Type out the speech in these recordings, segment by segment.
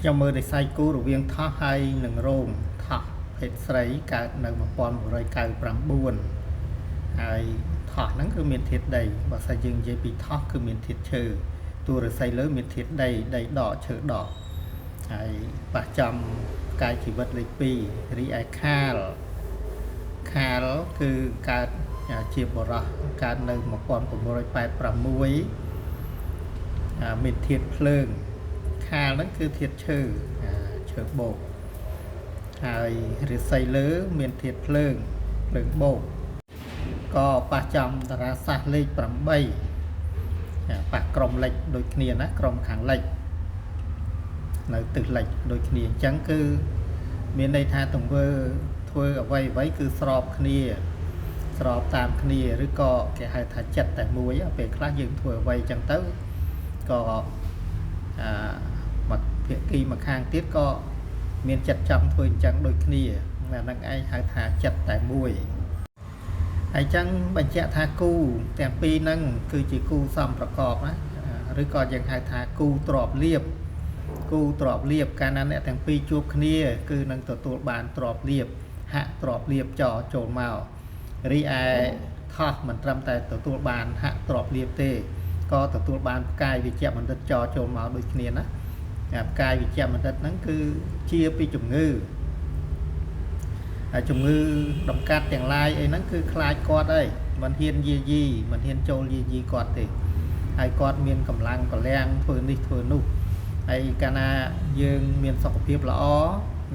ខ្ញុំមើលដោយស័យគូរវាងថោះហើយនឹងរោងថោះភេទស្រីកើតនៅ1199ហើយថោះហ្នឹងគឺមានធាតុដីបើសិនយើងនិយាយពីថោះគឺមានធាតុឈើតួរស័យលើមានធាតុដីដកឈើដកហើយបះចំកាយជីវិតលេខ2រីឯខាលគឺកើតជាបរោះកើតនៅ1986មានធាតុភ្លើងខាលហ្នឹងគឺធាតុឈើបូកហើយរាសីលើមានធាតុភ្លើងបូកក៏ប៉ះចំតារាសាស្ត្រលេខ8ប៉ះក្រុមលិចដូចគ្នាណាក្រុមខាងលិចនៅទិសលិចដូចគ្នាអញ្ចឹងគឺមានន័យថាទង្វើធ្វើអ្វីគឺស្របគ្នាស្របតាមគ្នាឬក៏គេហៅថាចិត្តតែមួយពេលខ្លះយើងធ្វើអ្វីអញ្ចឹងទៅក៏មកភាគីមកខាងទៀតក៏មានចិត្តចង់ធ្វើអញ្ចឹងដូចគ្នាអាហ្នឹងឯងហៅថាចិត្តតែមួយហើយអញ្ចឹងបញ្ជាក់ថាគូទាំងពីរហ្នឹងគឺជាគូសំប្រកបណាឬក៏យើងហៅថាគូទ្របលៀបកាលណាអ្នកទាំងពីរជួបគ្នាគឺនឹងទទួលបានទ្របលៀបហាក់ទ្របលៀបចូលមករីឯថោះមិនត្រឹមតែទទួលបានហាក់ទ្របលៀបទេក៏ទទួលបានផ្កាយវិជ្ជបណ្ឌិតចូលមកដូចគ្នាណាផ្កាយវិជ្ជបណ្ឌិតហ្នឹងគឺជាពីជំងឺហើយជំងឺដំកាត់ទាំងឡាយអីហ្នឹងគឺខ្លាចគាត់អីមិនហ៊ានយាយីមិនហ៊ានចូលយាយីគាត់ទេហើយគាត់មានកម្លាំងកលាំងធ្វើនេះធ្វើនោះហើយកាលណាយើងមានសុខភាពល្អ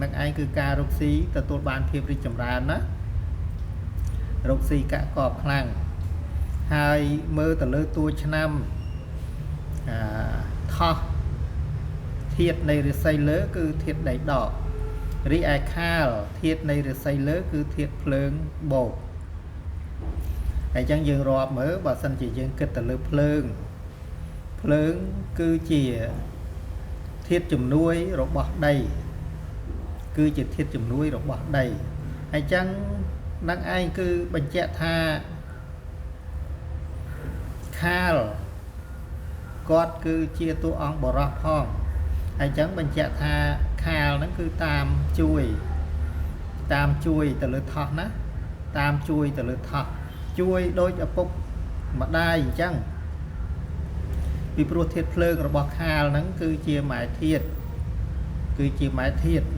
នឹងឯងគឺការរកស៊ីទទួលបានភាពរីកចម្រើនណារកស៊ីកាក់កបខ្លាំងហើយមើលទៅលើតួឆ្នាំថោះធាតុនៃរាសីលើគឺធាតុដីដករីឯខាលធាតុនៃរាសីលើគឺធាតុភ្លើងបូកហើយអញ្ចឹងយើងរាប់មើលបើសិនជាយើងគិតទៅលើភ្លើងគឺជាធាតុជំនួយរបស់ដីហើយអញ្ចឹងនឹងឯងគឺបញ្ជាក់ថាខាលគាត់គឺជាតួអង្គបរោះផងហើយអញ្ចឹងបញ្ជាក់ថាខាលហ្នឹងគឺតាមជួយទៅលើថោះណាតាមជួយទៅលើថោះជួយដូចឪពុកម្ដាយអញ្ចឹងពីព្រោះធាតុភ្លើងរបស់ខាលហ្នឹងគឺជាម៉ែធាតុ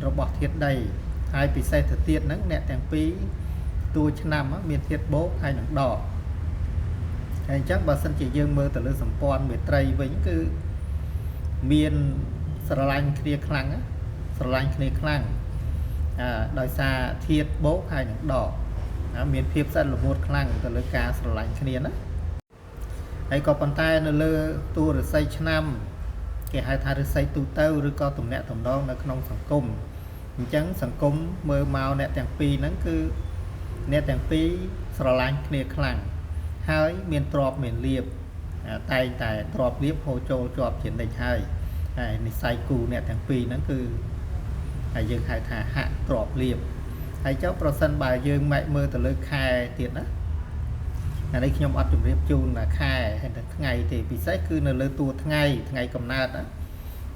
របស់ធាតុដីហើយពិសេសទៅទៀតហ្នឹងអ្នកទាំងពីរតួឆ្នាំមានធាតុបូកហើយនឹងដកហើយអញ្ចឹងបើសិនជាយើងមើលទៅលើសម្ព័ន្ធមេត្រីវិញគឺមានស្រឡាញ់គ្នាខ្លាំងដោយសារធាតុបូកហើយនឹងដកមានភាពស្អិតល្មួតខ្លាំងទៅលើការស្រឡាញ់គ្នាណាហើយក៏ប៉ុន្តែនៅលើតួរាសីឆ្នាំគេហៅថារាសីទូទៅឬក៏ទំនាក់ទំនងនៅក្នុងសង្គមអញ្ចឹងសង្គមមើលមកអ្នកទាំងពីរហ្នឹងគឺអ្នកទាំងពីរស្រឡាញ់គ្នាខ្លាំងហើយមានទ្រព្យមានលៀបតែងតែទ្រព្យលៀបហូរចូលជាប់ជានិច្ចហើយនិស្ស័យគូអ្នកទាំងពីរហ្នឹងគឺហើយយើងហៅថាហាក់ទ្រព្យលៀបហើយចុះប្រសិនបើយើងមើលទៅលើខែទៀតណាអានេះខ្ញុំអត់ជម្រាបជូនថាខែហើយតែថ្ងៃទេពិសេសគឺនៅលើតួថ្ងៃកំណើត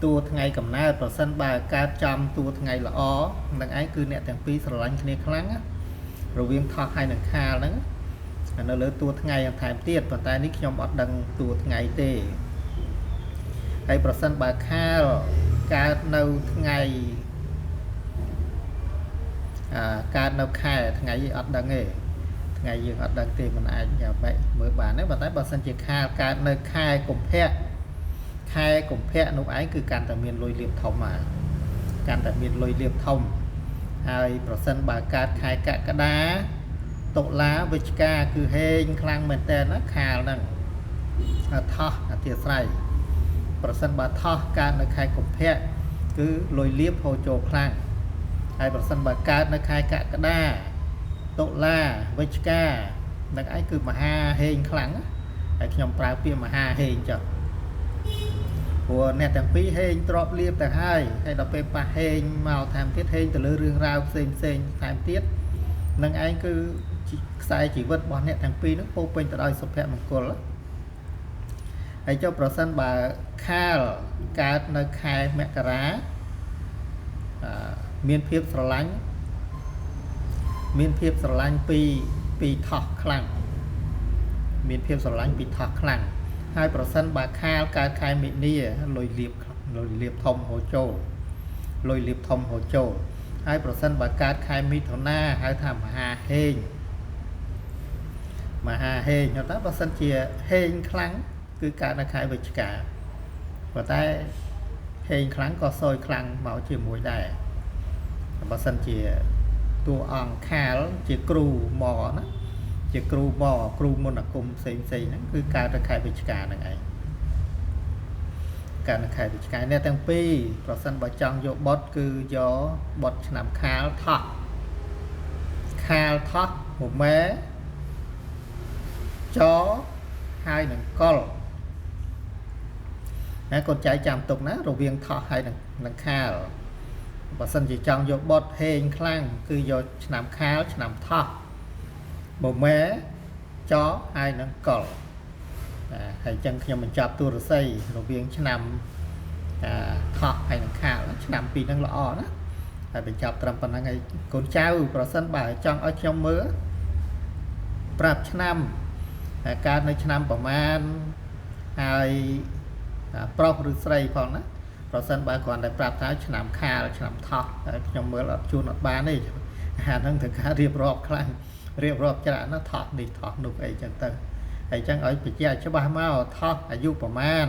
តួថ្ងៃកំណើតប្រសិនបើកើតចំតួថ្ងៃល្អនឹងឯងគឺអ្នកទាំងពីរស្រឡាញ់គ្នាខ្លាំងរវាងថោះហើយនឹងខាលហ្នឹងនៅលើតួថ្ងៃថែមទៀតប៉ុន្តែនេះខ្ញុំអត់ដឹងតួថ្ងៃទេហើយប្រសិនបើខាលកើតនៅថ្ងៃកើតនៅខែថ្ងៃអត់ដឹងទេថ្ងៃយើងអត់ដឹងទេមិនអាចមើលបានទេប៉ុន្តែបើសិនជាខាលកើតនៅខែកុម្ភៈនោះឯងគឺកាន់តែមានលុយលៀបធំហើយប្រសិនបើកើតខែកក្កដាតុលាវិច្ឆិកាគឺហេងខ្លាំងមែនតើណាខាលហ្នឹងថោះអធិស្ឋ័យប្រសិនបើថោះកើតនៅខែកុម្ភៈគឺលុយលៀបហូរចូលខ្លាំងហើយប្រសិនបើកើតនៅខែកក្កដាតុលាវិច្ឆិកានឹងឯងគឺមហាហេងខ្លាំងហើយខ្ញុំប្រើពាក្យមហាហេងចុះព្រោះអ្នកទាំងពីរហេងទ្របលៀបទៅហើយដល់ពេលប៉ះហេងមកថែមទៀតហេងទៅលើរឿងរ៉ាវផ្សេងថែមទៀតនឹងឯងគឺខ្សែជីវិតរបស់អ្នកទាំងពីរហ្នឹងពោពេញទៅដោយសុភមង្គលហើយចុះប្រសិនបើខាលកើតនៅខែមករា មានភាពស្រឡាញ់ពីថោះខ្លាំងមានភាពស្រឡាញ់ពីថោះខ្លាំងហើយប្រសិនបើខាលកើតខែមិនិនាលុយលៀបធំហូរចូលហើយប្រសិនបើកើតខែមិថុនាហៅថាមហាហេងអត់ទេបើសិនជាហេងខ្លាំងគឺកើតនៅខែវិច្ឆិកាប៉ុន្តែហេងខ្លាំងក៏សោយខ្លាំងមកជាមួយដែរបើសិនជាតួអង្គខាលជាគ្រូមកណាជាគ្រូមន្តអាគមផ្សេងហ្នឹងគឺកើតនៅខែវិច្ឆិកាហ្នឹងឯងកើតនៅខែវិច្ឆិកានេះទាំងពីរប្រសិនបើចង់យកបុតគឺយកបុតឆ្នាំខាលថោះមួយម៉ែចហើយនឹងកុលហើយកូនចៅចាំទុកណារវាងថោះហើយនឹងខាលបើសិនជាចង់យកបុតហេងខ្លាំងគឺយកឆ្នាំខាលឆ្នាំថោះមួយម៉ែចហើយនឹងកុលហើយចឹងខ្ញុំបញ្ចប់ទូរស័យរវាងឆ្នាំថោះហើយនឹងខាលឆ្នាំពីរហ្នឹងល្អណាហើយបញ្ចប់ត្រឹមប៉ុណ្្នឹងហើយកូនចៅប្រសិនបើចង់ឲ្យខ្ញុំមើលប្រាប់ឆ្នាំកើតនៅឆ្នាំប្រមាណហើយប្រុសឬស្រីផងណាប្រសិនបើគ្រាន់តែប្រាប់ថាឆ្នាំខាលឆ្នាំថោះហើយខ្ញុំមើលអត់ជួនអត់បានទេអាហ្នឹងត្រូវការរៀបរាប់ខ្លាំងរៀបរាប់ច្រើនណាថោះនេះថោះនោះអីចឹងទៅហើយចឹងឲ្យបញ្ជាក់ច្បាស់មកថោះអាយុប្រមាណ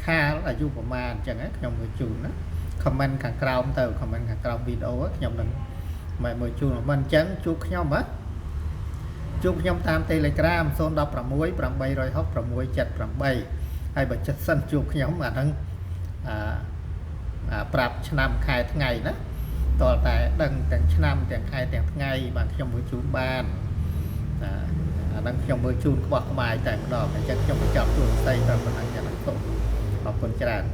ខាលអាយុប្រមាណចឹងខ្ញុំមើលជូនណាខមមិនខាងក្រោមទៅខមមិនខាងក្រោមវីដេអូខ្ញុំនឹងមកមើលជូនមិនអញ្ចឹងជួបខ្ញុំតាម Telegram 016 860 678ហើយបើចិត្តសិនជួបខ្ញុំអាហ្នឹងប្រាប់ឆ្នាំខែថ្ងៃណាតើតែដឹងទាំងឆ្នាំទាំងខែទាំងថ្ងៃបានខ្ញុំមើលជូនបានអាហ្នឹងខ្ញុំមើលជូនក្បោះក្បាយតែម្ដងអញ្ចឹងខ្ញុំបញ្ចប់ទូរស័យតាមប៉ុណ្ណឹងចឹងសូមអរគុណច្រើន